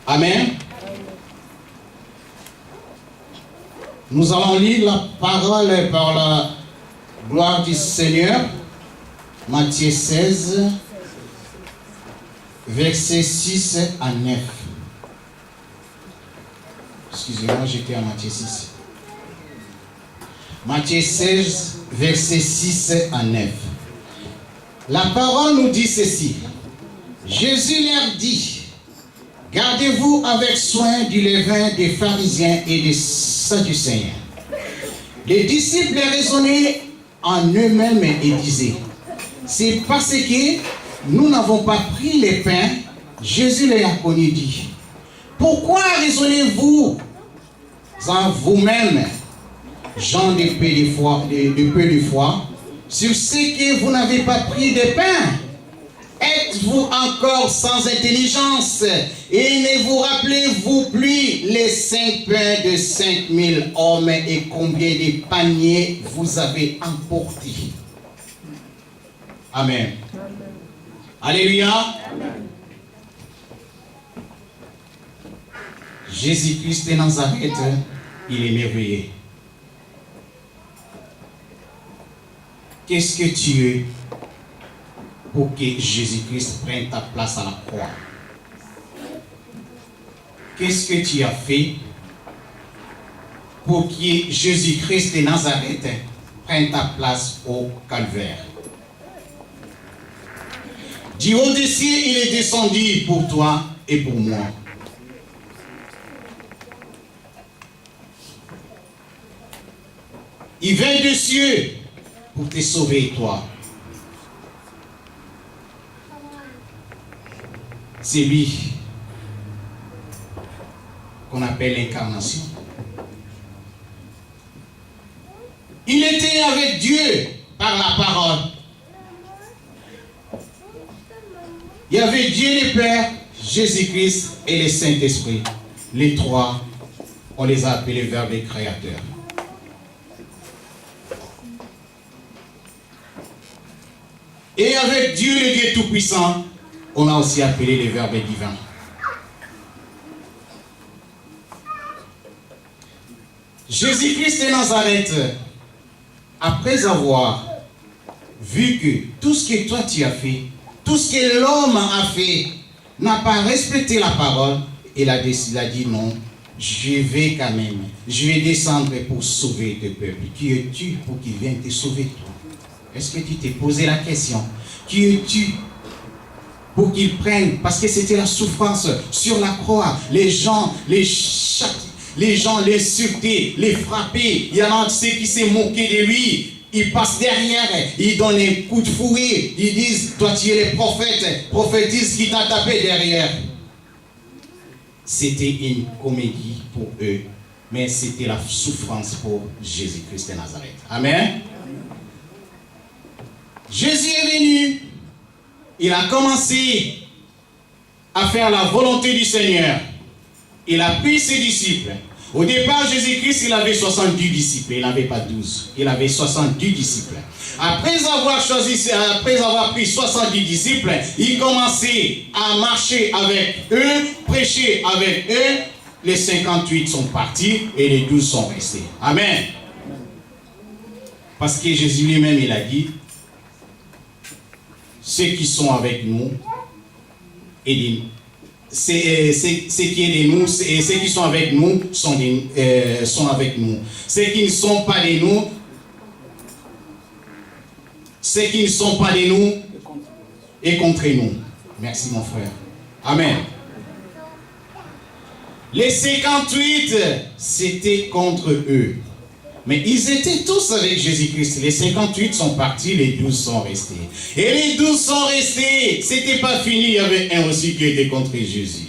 Amen. Nous allons lire la parole par la gloire du Seigneur. Matthieu 16, versets 6 à 9. Excusez-moi, j'étais à Matthieu 6. Matthieu 16, versets 6 à 9. La parole nous dit ceci. Jésus leur dit, gardez-vous avec soin du levain des pharisiens et des sadducéens. Les disciples raisonnaient en eux-mêmes et disaient, c'est parce que nous n'avons pas pris les pains. Jésus leur a connu dit, pourquoi raisonnez-vous en vous-même, gens de peu de foi, sur ce que vous n'avez pas pris de pain? Êtes-vous encore sans intelligence et ne vous rappelez-vous plus les 5 pains de 5000 hommes et combien de paniers vous avez emportés? Amen. Alléluia. Amen. Jésus-Christ de Nazareth, il est merveilleux. Qu'est-ce que tu es pour que Jésus-Christ prenne ta place à la croix? Qu'est-ce que tu as fait pour que Jésus-Christ de Nazareth prenne ta place au calvaire? Du haut des cieux, il est descendu pour toi et pour moi. Il vient des cieux pour te sauver, toi. C'est lui qu'on appelle l'incarnation. Il était avec Dieu par la parole. Il y avait Dieu le Père, Jésus-Christ et le Saint-Esprit. Les trois, on les a appelés verbes créateurs. Et avec Dieu le Dieu Tout-Puissant, on a aussi appelé les verbes divins. Jésus-Christ de Nazareth, après avoir vu que tout ce que toi tu as fait, tout ce que l'homme a fait, n'a pas respecté la parole, il a dit non, je vais quand même, je vais descendre pour sauver le peuple. Qui es-tu pour qu'il vienne te sauver toi? Est-ce que tu t'es posé la question? Qui es-tu pour qu'ils prennent? Parce que c'était la souffrance sur la croix. Les gens, les insultaient, les frappaient. Il y en a ceux qui s'est moqué de lui. Ils passent derrière, ils donnent un coup de fouet. Ils disent, toi tu es le prophète. Prophétise qui t'a tapé derrière. C'était une comédie pour eux. Mais c'était la souffrance pour Jésus-Christ de Nazareth. Amen. Jésus est venu, il a commencé à faire la volonté du Seigneur. Il a pris ses disciples. Au départ, Jésus-Christ, il avait 70 disciples. Il n'avait pas 12. Il avait 70 disciples. Après avoir pris 70 disciples, il commençait à marcher avec eux, prêcher avec eux. Les 58 sont partis et les 12 sont restés. Amen. Parce que Jésus lui-même, il a dit, ceux qui sont avec nous, et ceux qui sont avec nous sont avec nous. Ceux qui ne sont pas de nous, et contre nous. Merci mon frère. Amen. Les 58, c'était contre eux. Mais ils étaient tous avec Jésus-Christ. Les 58 sont partis, les 12 sont restés. Et les 12 sont restés. C'était pas fini, il y avait un aussi qui était contre Jésus.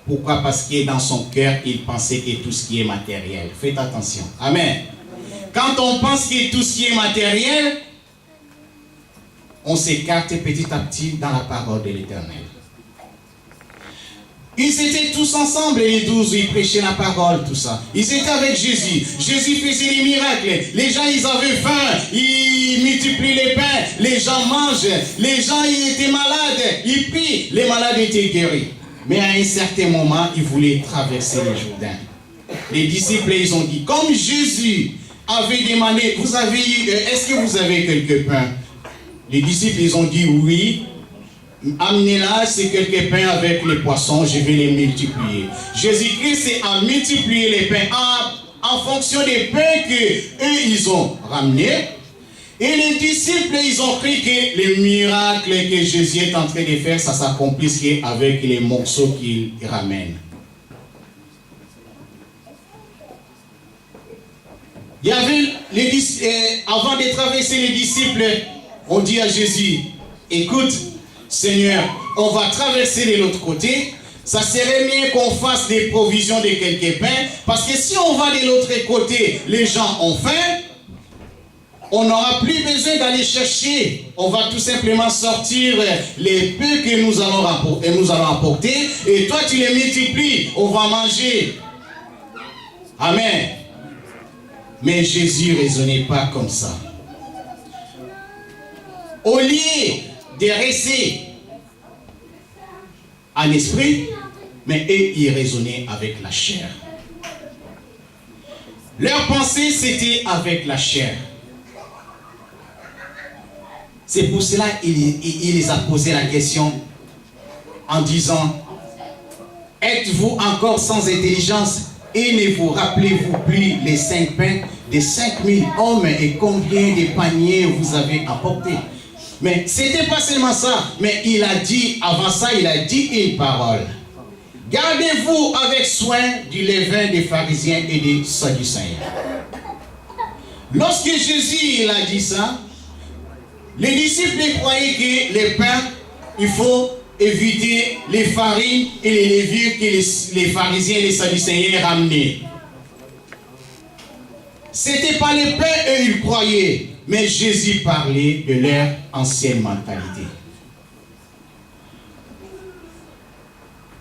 Pourquoi? Parce que dans son cœur, il pensait que tout ce qui est matériel. Faites attention. Amen. Quand on pense que tout ce qui est matériel, on s'écarte petit à petit dans la parole de l'Éternel. Ils étaient tous ensemble, les 12, ils prêchaient la parole, tout ça. Ils étaient avec Jésus. Jésus faisait les miracles. Les gens, ils avaient faim. Ils multiplient les pains. Les gens mangent. Les gens, ils étaient malades. Ils prient. Les malades étaient guéris. Mais à un certain moment, il voulait traverser le Jourdain. Les disciples, ils ont dit, comme Jésus avait demandé, est-ce que vous avez quelques pains? Les disciples, ils ont dit oui. Amenez-là, c'est quelques pains avec les poissons, je vais les multiplier. Jésus-Christ a multiplié les pains en fonction des pains qu'eux, ils ont ramenés. Et les disciples, ils ont cru que les miracles que Jésus est en train de faire, ça s'accomplisse avec les morceaux qu'il ramène. Il y avait avant de traverser, les disciples ont dit à Jésus, écoute, Seigneur, on va traverser de l'autre côté. Ça serait mieux qu'on fasse des provisions de quelques pains, parce que si on va de l'autre côté, les gens ont faim, on n'aura plus besoin d'aller chercher. On va tout simplement sortir les peu que nous allons apporter, et toi tu les multiplies, on va manger. Amen. Mais Jésus ne raisonnait pas comme ça. Au lieu de rester en esprit, mais eux, ils raisonnaient avec la chair. Leur pensée, c'était avec la chair. C'est pour cela qu'il les a posé la question en disant, êtes-vous encore sans intelligence et ne vous rappelez-vous plus les 5 pains des 5000 hommes et combien de paniers vous avez apportés? Mais ce n'était pas seulement ça, mais il a dit, avant ça, il a dit une parole. Gardez-vous avec soin du levain des pharisiens et des sadducéens. Lorsque Jésus il a dit ça, les disciples croyaient que les pains, il faut éviter les farines et les levures que les pharisiens et les sadducéens ramenaient. Ce n'était pas les pains, eux, ils croyaient. Mais Jésus parlait de leur ancienne mentalité.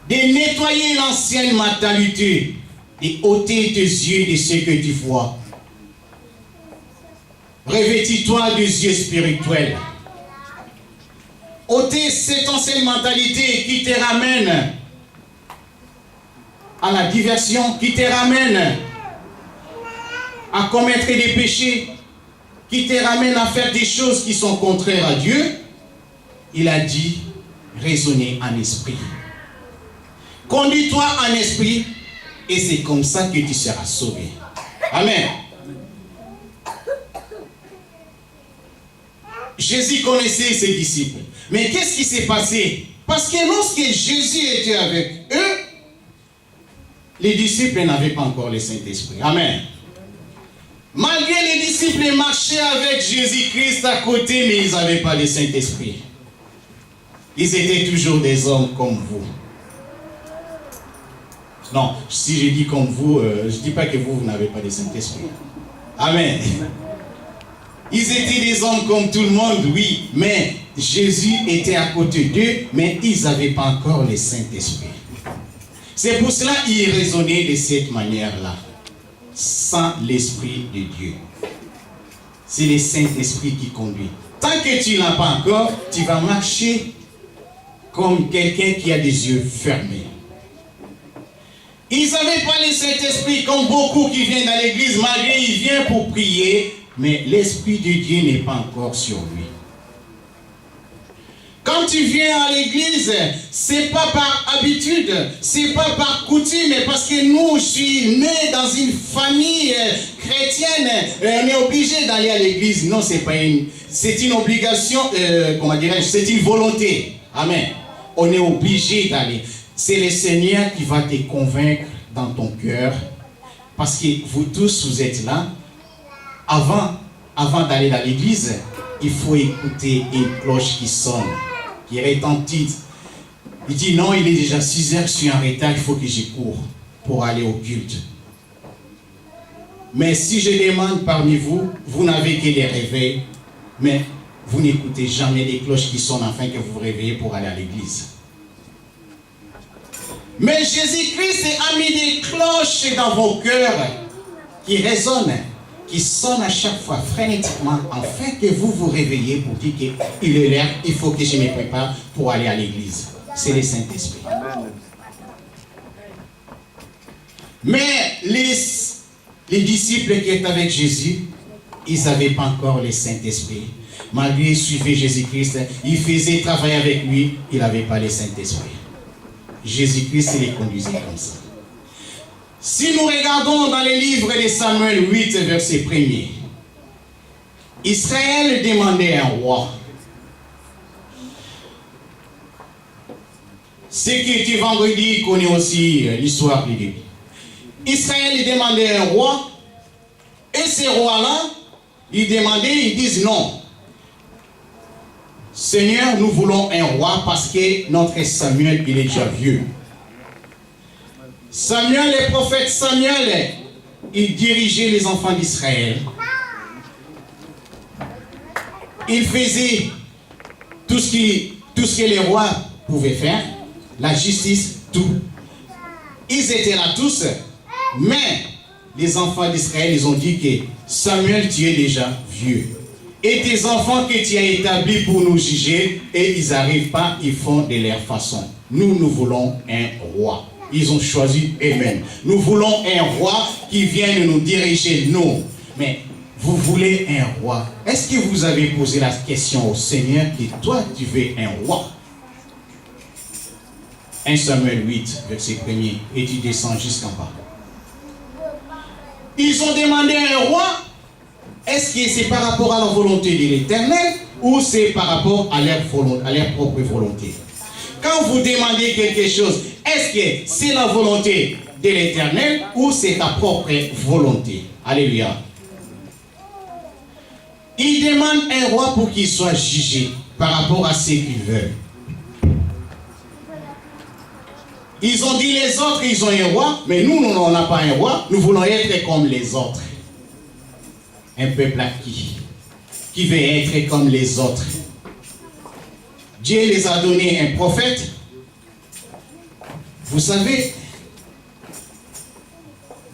De nettoyer l'ancienne mentalité et ôter tes yeux de ce que tu vois. Revêtis-toi des yeux spirituels. Ôter cette ancienne mentalité qui te ramène à la diversion, qui te ramène à commettre des péchés, qui te ramène à faire des choses qui sont contraires à Dieu. Il a dit, raisonnez en esprit. Conduis-toi en esprit et c'est comme ça que tu seras sauvé. Amen. Jésus connaissait ses disciples. Mais qu'est-ce qui s'est passé? Parce que lorsque Jésus était avec eux, les disciples n'avaient pas encore le Saint-Esprit. Amen. Malgré les disciples marchaient avec Jésus-Christ à côté, mais ils n'avaient pas le Saint-Esprit. Ils étaient toujours des hommes comme vous. Non, si je dis comme vous, je ne dis pas que vous n'avez pas le Saint-Esprit. Amen. Ils étaient des hommes comme tout le monde, oui, mais Jésus était à côté d'eux, mais ils n'avaient pas encore le Saint-Esprit. C'est pour cela qu'ils raisonnaient de cette manière-là. Sans l'Esprit de Dieu. C'est le Saint-Esprit qui conduit. Tant que tu ne l'as pas encore, tu vas marcher comme quelqu'un qui a des yeux fermés. Ils n'avaient pas le Saint-Esprit comme beaucoup qui viennent dans l'église, malgré qu'ils viennent pour prier, mais l'Esprit de Dieu n'est pas encore sur lui. Quand tu viens à l'église, c'est pas par habitude, c'est pas par coutume, parce que nous, je suis né dans une famille chrétienne, on est obligé d'aller à l'église. Non, c'est une obligation, comment dirais-je, c'est une volonté. Amen. On est obligé d'aller. C'est le Seigneur qui va te convaincre dans ton cœur, parce que vous tous, vous êtes là. Avant d'aller dans l'église, il faut écouter une cloche qui sonne, qui retentit. Il dit non, il est déjà 6 heures, je suis en retard, il faut que je cours pour aller au culte. Mais si je demande parmi vous, vous n'avez que des réveils, mais vous n'écoutez jamais les cloches qui sonnent afin que vous vous réveillez pour aller à l'église. Mais Jésus-Christ a mis des cloches dans vos cœurs qui résonnent, qui sonnent à chaque fois frénétiquement, afin que vous vous réveillez pour dire qu'il est l'heure, il faut que je me prépare pour aller à l'église. C'est le Saint-Esprit. Mais les disciples qui étaient avec Jésus, ils n'avaient pas encore le Saint-Esprit. Malgré qu'ils suivaient Jésus-Christ, ils faisaient travailler avec lui, il n'avait pas le Saint-Esprit. Jésus-Christ les conduisait comme ça. Si nous regardons dans les livres de Samuel 8, verset 1er, Israël demandait un roi. Ce qui était vendredi connaît aussi l'histoire du début. Israël demandait un roi, et ces rois-là, ils disent non. Seigneur, nous voulons un roi parce que notre Samuel, il est déjà vieux. Samuel, le prophète Samuel, il dirigeait les enfants d'Israël. Il faisait tout ce que les rois pouvaient faire, la justice, tout. Ils étaient là tous, mais les enfants d'Israël, ils ont dit que Samuel, tu es déjà vieux. Et tes enfants que tu as établis pour nous juger, et ils n'arrivent pas, ils font de leur façon. Nous voulons un roi. Ils ont choisi eux-mêmes. Nous voulons un roi qui vienne nous diriger, nous. Mais vous voulez un roi. Est-ce que vous avez posé la question au Seigneur que toi, tu veux un roi? 1 Samuel 8, verset 1er, et tu descends jusqu'en bas. Ils ont demandé un roi. Est-ce que c'est par rapport à la volonté de l'Éternel ou c'est par rapport à leur propre volonté? Quand vous demandez quelque chose, est-ce que c'est la volonté de l'Éternel ou c'est ta propre volonté? Alléluia. Ils demandent un roi pour qu'il soit jugé par rapport à ce qu'ils veulent. Ils ont dit les autres, ils ont un roi, mais nous, on n'a pas un roi, nous voulons être comme les autres. Un peuple acquis, qui veut être comme les autres. Dieu les a donné un prophète. Vous savez,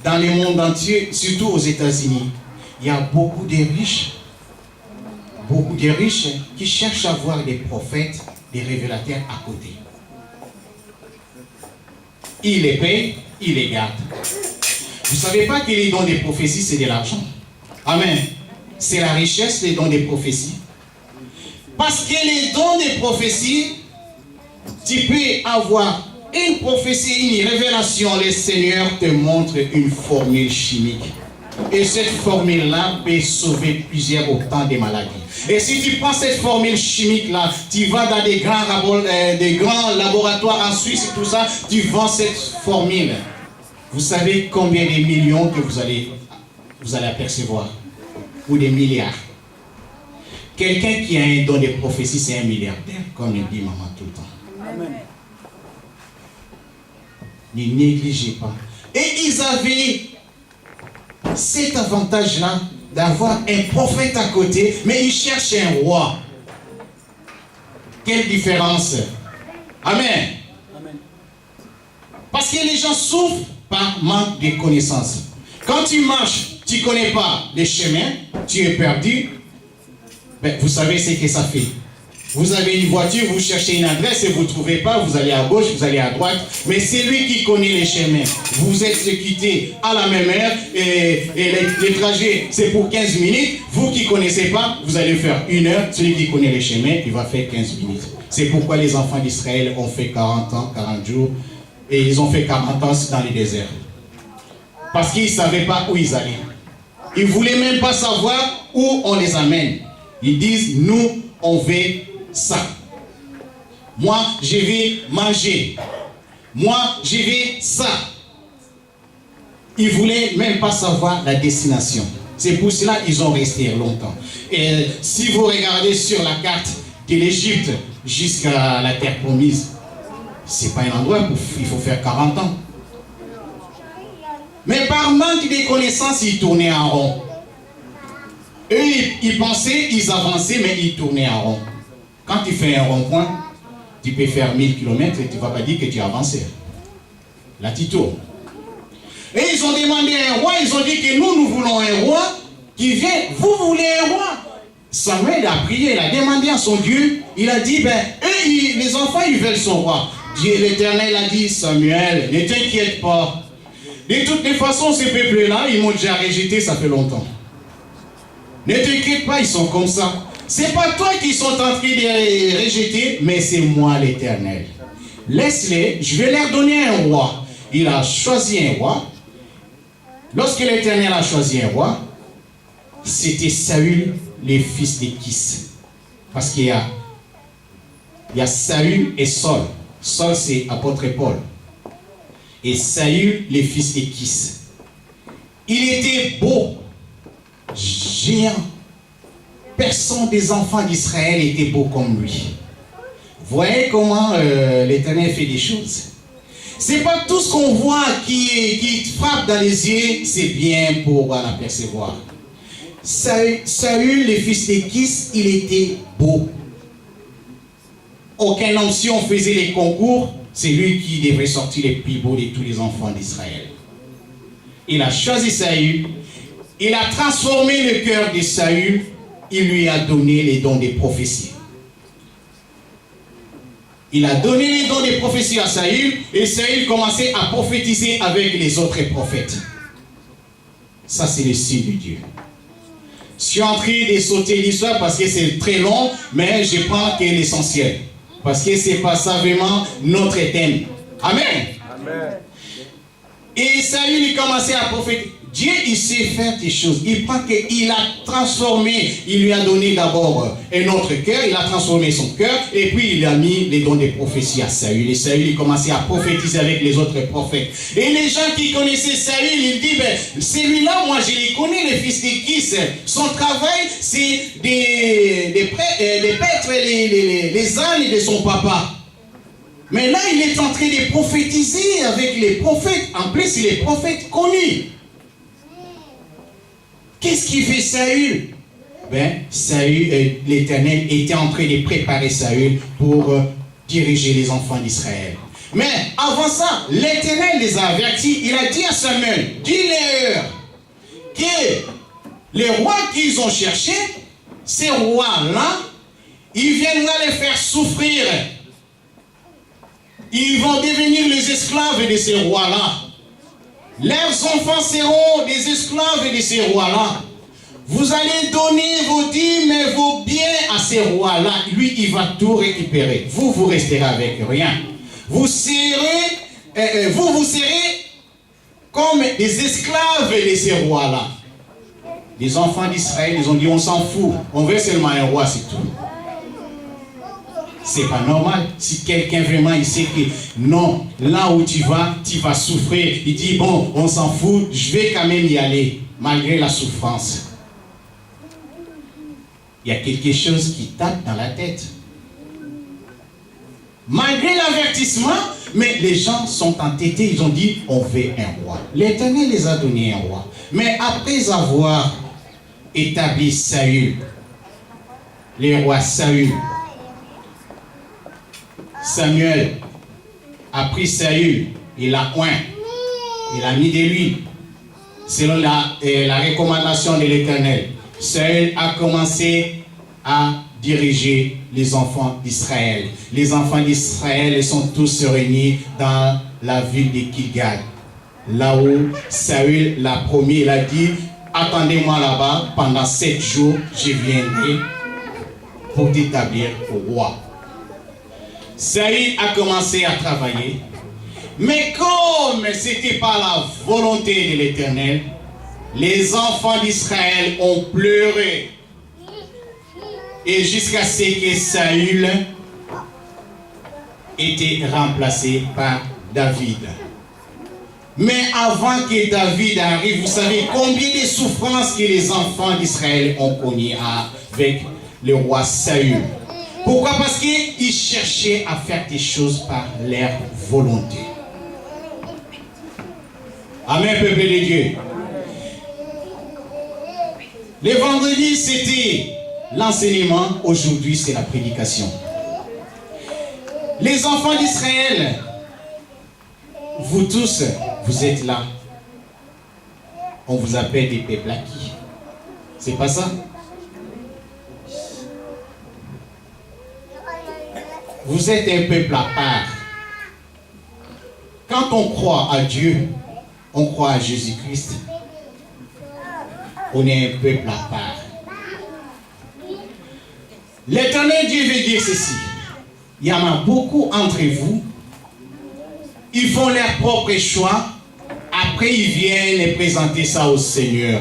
dans le monde entier, surtout aux États-Unis, il y a beaucoup de riches qui cherchent à voir des prophètes, des révélateurs à côté. Ils les payent, ils les gardent. Vous ne savez pas que les dons des prophéties, c'est de l'argent? Amen. C'est la richesse des dons des prophéties. Parce que les dons des prophéties, tu peux avoir une prophétie, une révélation. Le Seigneur te montre une formule chimique. Et cette formule-là peut sauver plusieurs autant de maladies. Et si tu prends cette formule chimique-là, tu vas dans des grands laboratoires en Suisse et tout ça, tu vends cette formule. Vous savez combien de millions que vous allez apercevoir? Ou des milliards. Quelqu'un qui a un don de prophétie, c'est un milliardaire, comme le dit maman tout le temps. Amen. Ne négligez pas. Et ils avaient cet avantage-là d'avoir un prophète à côté, mais ils cherchent un roi. Quelle différence? Amen. Amen. Parce que les gens souffrent par manque de connaissances. Quand tu marches, tu ne connais pas les chemins, tu es perdu. Ben, vous savez ce que ça fait. Vous avez une voiture, vous cherchez une adresse et vous ne trouvez pas, vous allez à gauche, vous allez à droite. Mais c'est lui qui connaît les chemins. Vous êtes quittés à la même heure et les trajets, c'est pour 15 minutes. Vous qui ne connaissez pas, vous allez faire 1 heure. Celui qui connaît les chemins, il va faire 15 minutes. C'est pourquoi les enfants d'Israël ont fait 40 ans, 40 jours. Et ils ont fait 40 ans dans les déserts. Parce qu'ils ne savaient pas où ils allaient. Ils ne voulaient même pas savoir où on les amène. Ils disent, nous, on veut ça. Moi, je vais manger. Moi, je vais ça. Ils ne voulaient même pas savoir la destination. C'est pour cela qu'ils ont resté longtemps. Et si vous regardez sur la carte de l'Égypte jusqu'à la terre promise, ce n'est pas un endroit où il faut faire 40 ans. Mais par manque de connaissances, ils tournaient en rond. Eux, ils pensaient, ils avançaient, mais ils tournaient en rond. Quand tu fais un rond-point, tu peux faire 1000 km et tu ne vas pas dire que tu as avancé. Là, tu tournes. Et ils ont demandé un roi, ils ont dit que nous voulons un roi qui vient. Vous voulez un roi? Samuel a prié, il a demandé à son Dieu, il a dit, les enfants, ils veulent son roi. Dieu l'Éternel a dit, Samuel, ne t'inquiète pas. De toutes les façons, ces peuples-là, ils m'ont déjà rejeté, ça fait longtemps. Ne t'inquiète pas, ils sont comme ça. C'est pas toi qui sont en train de rejeter, mais c'est moi l'Éternel. Laisse-les, je vais leur donner un roi. Il a choisi un roi. Lorsque l'Éternel a choisi un roi, c'était Saül, les fils de Kis. Parce qu'il y a Saül et Saul. Saul, c'est apôtre Paul. Et Saül, les fils de Kis. Il était beau, géant. Personne des enfants d'Israël était beau comme lui. Voyez comment l'Éternel fait des choses. C'est pas tout ce qu'on voit qui frappe dans les yeux, c'est bien pour l'apercevoir. Saül, les fils de Kis, il était beau. Aucun homme, si on faisait les concours, c'est lui qui devrait sortir les plus beaux de tous les enfants d'Israël. Il a choisi Saül, il a transformé le cœur de Saül, il lui a donné les dons des prophéties. Il a donné les dons des prophéties à Saül, et Saül commençait à prophétiser avec les autres prophètes. Ça, c'est le signe de Dieu. Je suis en train de sauter l'histoire parce que c'est très long, mais je prends que l'essentiel. Parce que c'est pas ça vraiment notre thème. Amen. Amen. Et Saül, il commençait à prophétiser. Dieu, il sait faire des choses. Il prend qu'il a transformé. Il lui a donné d'abord un autre cœur. Il a transformé son cœur. Et puis, il a mis les dons des prophéties à Saül. Et Saül, il commençait à prophétiser avec les autres prophètes. Et les gens qui connaissaient Saül, ils disent, ben, celui-là, moi, je les connais, les fils de Kis. Son travail, c'est des paître les ânes de son papa. Mais là, il est en train de prophétiser avec les prophètes. En plus, il est prophète connu. Qu'est-ce qui fait Saül? Ben, Saül, l'Éternel était en train de préparer Saül pour diriger les enfants d'Israël. Mais avant ça, l'Éternel les a avertis. Il a dit à Samuel, dis-leur que les rois qu'ils ont cherchés, ces rois-là, ils viendront les faire souffrir. Ils vont devenir les esclaves de ces rois-là. Leurs enfants seront des esclaves de ces rois-là. Vous allez donner vos dîmes et vos biens à ces rois-là. Lui, il va tout récupérer. Vous, vous resterez avec rien. Vous serez comme des esclaves de ces rois-là. Les enfants d'Israël, ils ont dit, on s'en fout. On veut seulement un roi, c'est tout. C'est pas normal. Si quelqu'un vraiment, il sait que non, là où tu vas souffrir. Il dit, bon, on s'en fout, je vais quand même y aller, malgré la souffrance. Il y a quelque chose qui tape dans la tête. Malgré l'avertissement, mais les gens sont entêtés, ils ont dit, on veut un roi. L'Éternel les a donné un roi. Mais après avoir établi Saül, le roi Saül, Samuel a pris Saül, il l'a oint, il a mis de l'huile, selon la recommandation de l'Éternel. Saül a commencé à diriger les enfants d'Israël. Les enfants d'Israël sont tous réunis dans la ville de Gilgal. Là où Saül l'a promis, il a dit, attendez-moi là-bas, pendant 7 jours, je viendrai pour t'établir au roi. Saül a commencé à travailler, mais comme ce n'était pas la volonté de l'Éternel, les enfants d'Israël ont pleuré. Et jusqu'à ce que Saül était remplacé par David. Mais avant que David arrive, vous savez combien de souffrances que les enfants d'Israël ont connues avec le roi Saül. Pourquoi? Parce qu'ils cherchaient à faire des choses par leur volonté. Amen, peuple de Dieu. Le vendredi, c'était l'enseignement. Aujourd'hui, c'est la prédication. Les enfants d'Israël, vous tous, vous êtes là. On vous appelle des peuples acquis. C'est pas ça? Vous êtes un peuple à part. Quand on croit à Dieu, on croit à Jésus-Christ, on est un peuple à part. L'Éternel Dieu veut dire ceci. Il y en a beaucoup entre vous, ils font leur propre choix, après ils viennent et présenter ça au Seigneur.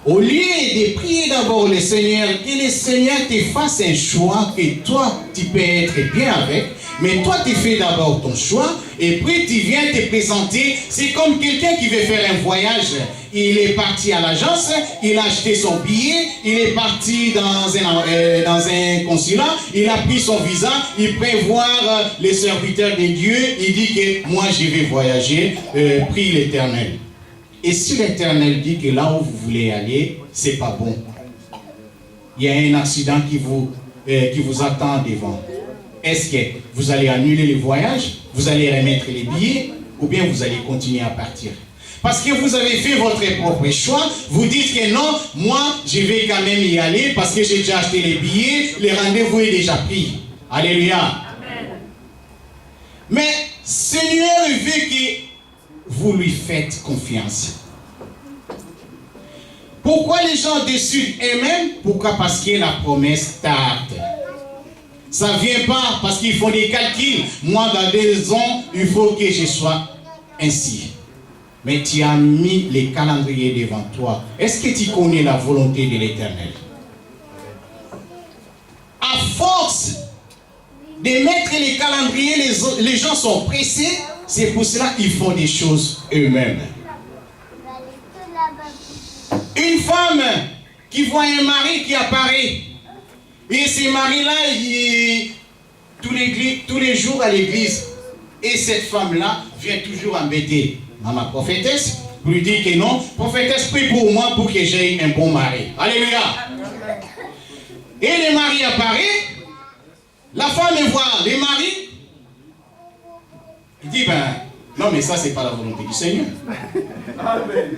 Au lieu de prier d'abord le Seigneur, que le Seigneur te fasse un choix que toi, tu peux être bien avec, mais toi, tu fais d'abord ton choix, et puis tu viens te présenter. C'est comme quelqu'un qui veut faire un voyage. Il est parti à l'agence, il a acheté son billet, il est parti dans un consulat, il a pris son visa, il prévoit les serviteurs de Dieu, il dit que moi, je vais voyager, prie l'Éternel. Et si l'Éternel dit que là où vous voulez aller, c'est pas bon, il y a un accident qui vous attend devant. Est-ce que vous allez annuler le voyage, vous allez remettre les billets, ou bien vous allez continuer à partir? Parce que vous avez fait votre propre choix, vous dites que non, moi je vais quand même y aller parce que j'ai déjà acheté les billets, le rendez-vous est déjà pris. Alléluia. Amen. Mais Seigneur veut que vous lui faites confiance. Pourquoi les gens décident eux-mêmes? Pourquoi? Parce que la promesse tarde. Ça ne vient pas parce qu'ils font des calculs. Moi, dans 2 ans, il faut que je sois ainsi. Mais tu as mis les calendriers devant toi. Est-ce que tu connais la volonté de l'Éternel? À force de mettre les calendriers, les gens sont pressés. C'est pour cela qu'ils font des choses eux-mêmes. Une femme qui voit un mari qui apparaît. Et ce mari-là, tous les jours à l'église. Et cette femme-là vient toujours embêter ma prophétesse pour lui dire que non, prophétesse, prie pour moi pour que j'aie un bon mari. Alléluia. Et le mari apparaît. La femme voit le mari. Il dit, non, mais ça, c'est pas la volonté du Seigneur. Amen.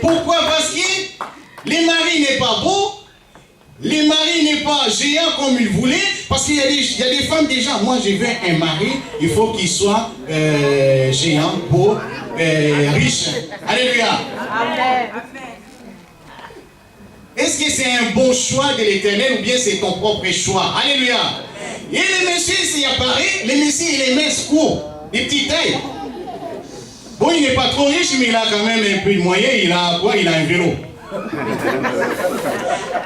Pourquoi? Parce que le mari n'est pas beau, le mari n'est pas géant comme il voulait, parce qu'il y a des femmes déjà. Moi, je veux un mari, il faut qu'il soit géant, beau, riche. Alléluia. Amen. Est-ce que c'est un bon choix de l'Éternel ou bien c'est ton propre choix? Alléluia. Et le monsieur, s'il apparaît, le monsieur, il est mince court, des petites tailles. Bon, il n'est pas trop riche, mais il a quand même un peu de moyens. Il a quoi? Il a un vélo.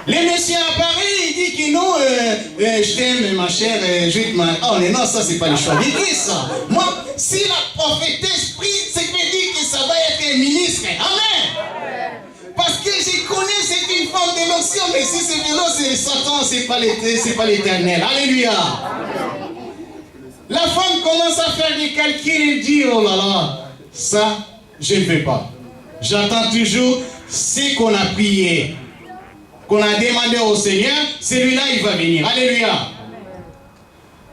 Le monsieur apparaît, il dit que non, je t'aime, ma chère, je vais te marier. Oh, mais non, ça, c'est pas le choix d'église, ça. Moi, si la prophétesse prie, c'est que dit que ça va être un ministre. Amen. Parce que je connais, c'est une femme de l'onction, mais si c'est vélo, c'est Satan, c'est pas l'Éternel. Alléluia. La femme commence à faire des calculs et dit, oh là là, ça, je ne veux pas. J'attends toujours ce qu'on a prié, qu'on a demandé au Seigneur, celui-là, il va venir. Alléluia.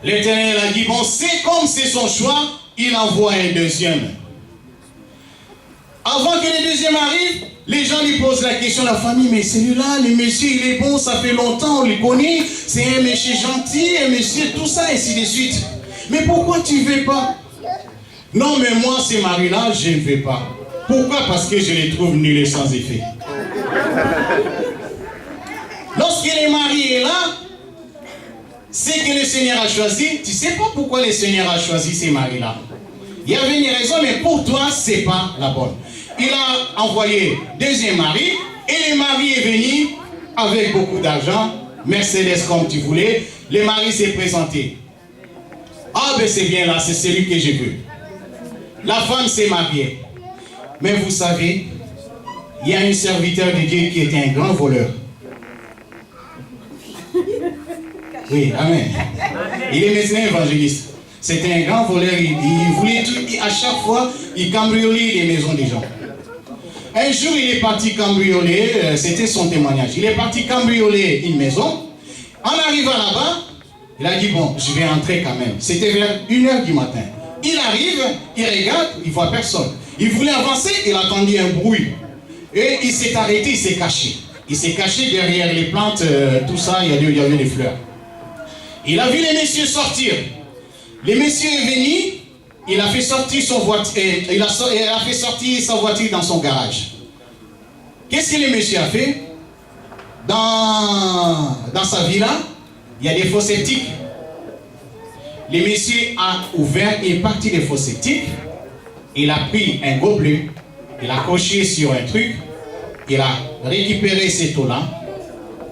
L'Éternel a dit, bon, c'est comme c'est son choix, il envoie un deuxième. Avant que le deuxième arrive, les gens lui posent la question, la famille, mais celui-là, le monsieur, il est bon, ça fait longtemps, on le connaît, c'est un monsieur gentil, un monsieur, tout ça, ainsi de suite. Mais pourquoi tu ne veux pas? Non, mais moi, ces maris-là, je ne veux pas. Pourquoi? Parce que je les trouve nuls et sans effet. Lorsque le mari est là, c'est que le Seigneur a choisi. Tu ne sais pas pourquoi le Seigneur a choisi ces maris-là. Il y avait une raison, mais pour toi, ce n'est pas la bonne. Il a envoyé deuxième mari, et le mari est venu avec beaucoup d'argent, Mercedes comme tu voulais. Le mari s'est présenté. Ah ben c'est bien là, c'est celui que je veux. La femme s'est mariée. Mais vous savez, il y a un serviteur de Dieu qui était un grand voleur. Oui, amen. Il est médecin évangéliste. C'était un grand voleur. Il voulait tout, à chaque fois, il cambriolait les maisons des gens. Un jour, il est parti cambrioler, c'était son témoignage. Il est parti cambrioler une maison. En arrivant là-bas, il a dit, bon, je vais entrer quand même. C'était vers 1h du matin. Il arrive, il regarde, il ne voit personne. Il voulait avancer, il attendait un bruit. Et il s'est arrêté, il s'est caché. Il s'est caché derrière les plantes, tout ça, il y avait des fleurs. Il a vu les messieurs sortir. Les messieurs sont venus, il a fait sortir son voiture, il a fait sortir sa voiture dans son garage. Qu'est-ce que le monsieur a fait? Dans sa villa, il y a des fosses septiques. Le monsieur a ouvert une partie des fosses septiques. Il a pris un gobelet, il a coché sur un truc, il a récupéré cette eau-là,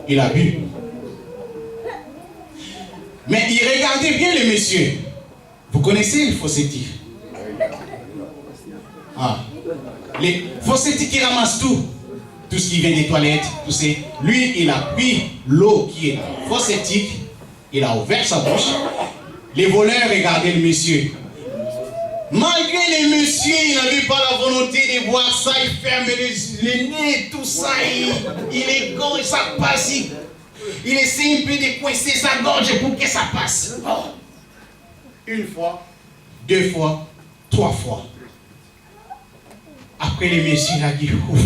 il a bu. Mais il regardait bien le monsieur. Vous connaissez les fosses septiques? Les fosses septiques, ils ramassent tout. Tout ce qui vient des toilettes, tout ça. Lui, il a pris l'eau qui est dans la fosse septique, il a ouvert sa bouche. Les voleurs regardaient le monsieur. Malgré le monsieur, il n'avait pas la volonté de boire ça, il ferme les nez, tout ça, il est gorge, ça passe. Il essaie un peu de coincer sa gorge pour que ça passe. Oh. Une fois, deux fois, trois fois. Après, le monsieur il a dit ouf.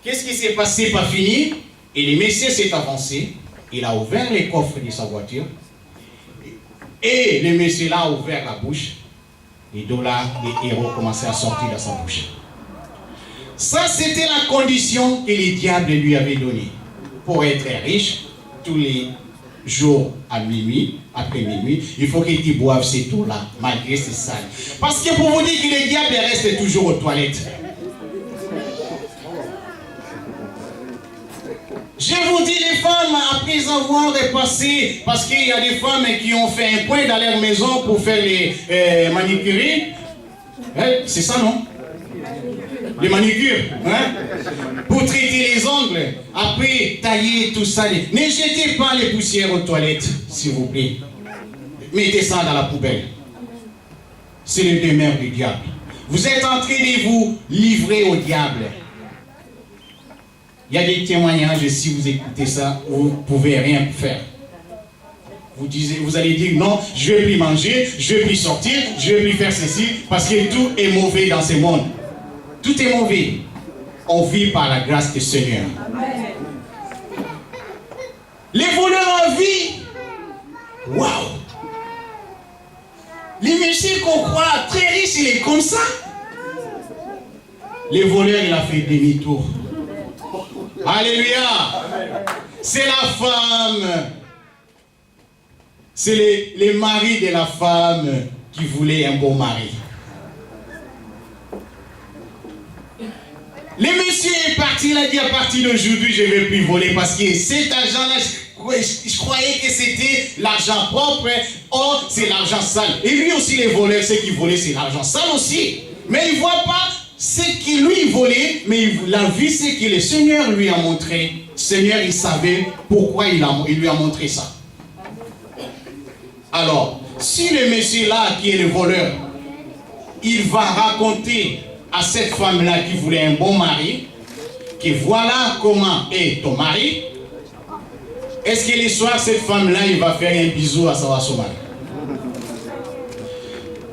Qu'est-ce qui s'est passé? Pas fini. Et le monsieur s'est avancé. Il a ouvert les coffres de sa voiture. Et le monsieur là a ouvert la bouche. Et de là, les héros commençaient à sortir de sa bouche. Ça, c'était la condition que le diable lui avait donnée. Pour être riche, tous les jours à minuit, après minuit, il faut qu'il boive cette eau-là, malgré ses salles. Parce que pour vous dire que le diable reste toujours aux toilettes. Je vous dis, les femmes, après avoir passé, parce qu'il y a des femmes qui ont fait un point dans leur maison pour faire les manicures. C'est ça, non? Les manicures, hein? Pour traiter les ongles, après tailler tout ça. Ne jetez pas les poussières aux toilettes, s'il vous plaît. Mettez ça dans la poubelle. C'est le demeure du diable. Vous êtes en train de vous livrer au diable. Il y a des témoignages, si vous écoutez ça, vous ne pouvez rien faire. Vous allez dire, non, je ne vais plus manger, je ne vais plus sortir, je ne vais plus faire ceci, parce que tout est mauvais dans ce monde. Tout est mauvais. On vit par la grâce du Seigneur. Les voleurs en vie, waouh! Les messieurs qu'on croit très riches, il est comme ça. Les voleurs, il a fait demi-tour. Alléluia. C'est la femme. C'est les maris de la femme qui voulaient un bon mari. Le monsieur est parti, il a dit à partir d'aujourd'hui, je ne vais plus voler parce que cet argent-là, je croyais que c'était l'argent propre. Or, c'est l'argent sale. Et lui aussi, les voleurs, ceux qui volaient, c'est l'argent sale aussi. Mais il ne voit pas ce qui lui volait, mais il a vu ce que le Seigneur lui a montré. Le Seigneur, il savait pourquoi il lui a montré ça. Alors, si le monsieur là, qui est le voleur, il va raconter à cette femme-là qui voulait un bon mari, que voilà comment est ton mari, est-ce que le soir, cette femme-là, il va faire un bisou à son mari?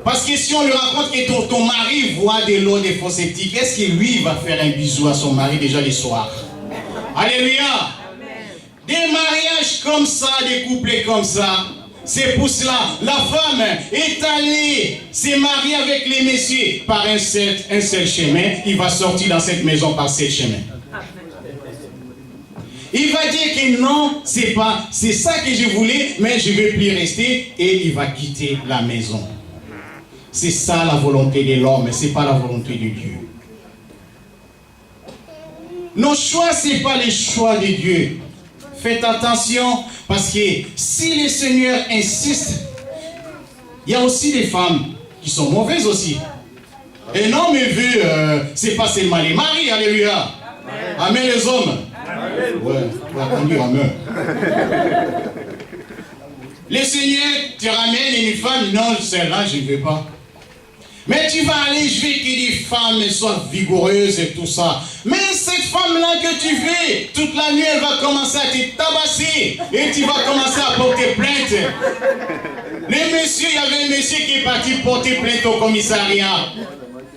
Parce que si on lui raconte que ton mari voit de l'eau des fosses septiques, est-ce que lui, il va faire un bisou à son mari déjà le soir? Alléluia! Des mariages comme ça, des couplets comme ça, c'est pour cela, la femme est allée se marier avec les messieurs par un seul chemin. Il va sortir dans cette maison par ce chemin. Il va dire que non, c'est ça que je voulais, mais je ne vais plus rester, et il va quitter la maison. C'est ça la volonté de l'homme, ce n'est pas la volonté de Dieu. Nos choix, ce n'est pas les choix de Dieu. Faites attention, parce que si le Seigneur insiste, il y a aussi des femmes qui sont mauvaises aussi. Et non, mais vu, c'est pas seulement les maris, alléluia. Amen, les hommes. Amen. Ouais, tu as entendu, amen. Le Seigneur te ramène une femme, non, celle-là, je ne veux pas. Mais tu vas aller, je veux que les femmes soient vigoureuses et tout ça. Mais cette femme-là que tu veux, toute la nuit, elle va commencer à te tabasser. Et tu vas commencer à porter plainte. Le monsieur, il y avait un monsieur qui est parti porter plainte au commissariat.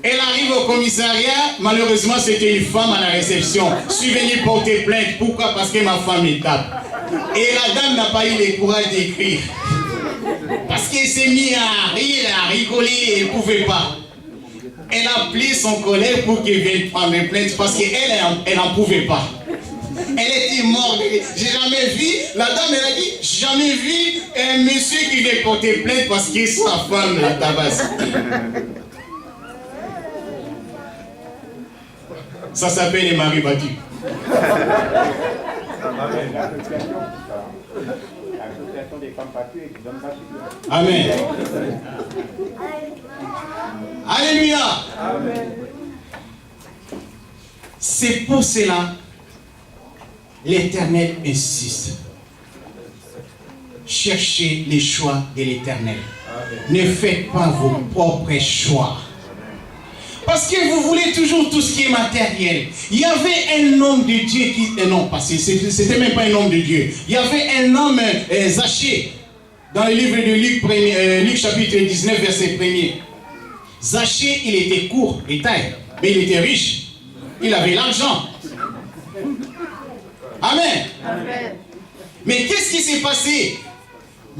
Elle arrive au commissariat, malheureusement, c'était une femme à la réception. Je suis venu porter plainte. Pourquoi? Parce que ma femme est tape. Et la dame n'a pas eu le courage d'écrire. Parce qu'elle s'est mise à rire, à rigoler, elle ne pouvait pas. Elle a appelé son collègue pour qu'il vienne prendre une plainte parce qu'elle n'en pouvait pas. Elle était morte. J'ai jamais vu, la dame elle a dit, j'ai jamais vu un monsieur qui vient porter plainte parce que sa femme la tabasse. Ça s'appelle les maris battus. Amen. Alléluia. C'est pour cela l'Éternel insiste. Cherchez les choix de l'Éternel. Ne faites pas vos propres choix. Parce que vous voulez toujours tout ce qui est matériel. Il y avait un homme de Dieu qui... non, c'était même pas un homme de Dieu. Il y avait un homme, Zachée, dans le livre de Luc chapitre 19, verset 1er. Zachée, il était court, de taille, mais il était riche. Il avait l'argent. Amen. Amen. Mais qu'est-ce qui s'est passé?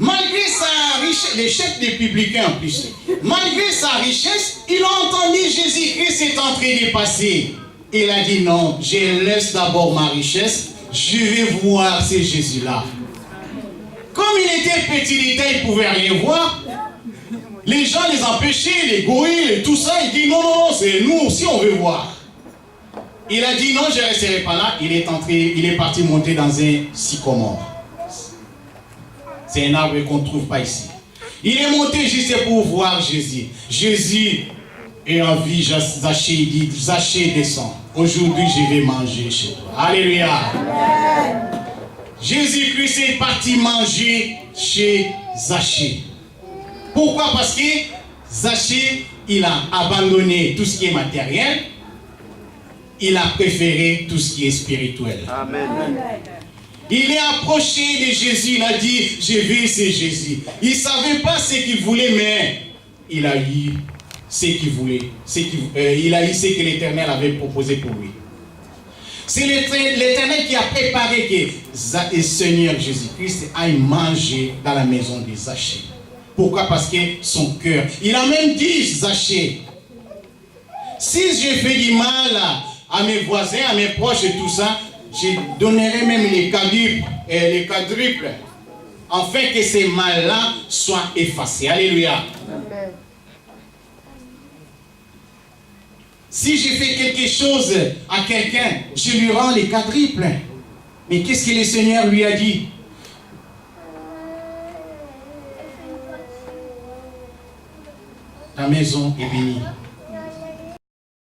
Malgré sa richesse, les chefs des publicains en plus, malgré sa richesse, ils ont entendu Jésus-Christ est en train de passer. Il a dit non, je laisse d'abord ma richesse, je vais voir ce Jésus-là. Comme il était petit détail, il ne pouvait rien voir. Les gens les empêchaient, les gorilles et tout ça. Il dit non, non, c'est nous aussi on veut voir. Il a dit non, je ne resterai pas là. Il est parti monter dans un sycomore. C'est un arbre qu'on ne trouve pas ici. Il est monté juste pour voir Jésus. Jésus est en vie, Zachée, il dit, Zachée descend. Aujourd'hui, je vais manger chez toi. Alléluia. Jésus-Christ est parti manger chez Zachée. Pourquoi? Parce que Zachée, il a abandonné tout ce qui est matériel. Il a préféré tout ce qui est spirituel. Amen. Il est approché de Jésus, il a dit, je vais, c'est Jésus. Il ne savait pas ce qu'il voulait, mais il a eu ce qu'il voulait. Il a eu ce que l'Éternel avait proposé pour lui. C'est l'Éternel qui a préparé que le Seigneur Jésus-Christ aille manger dans la maison de Zachée. Pourquoi? Parce que son cœur. Il a même dit, Zachée, si je fais du mal à mes voisins, à mes proches et tout ça, je donnerai même les quadruples, afin que ces mal-là soient effacés. Alléluia. Amen. Si je fais quelque chose à quelqu'un, je lui rends les quadruples. Mais qu'est-ce que le Seigneur lui a dit? Ta maison est bénie.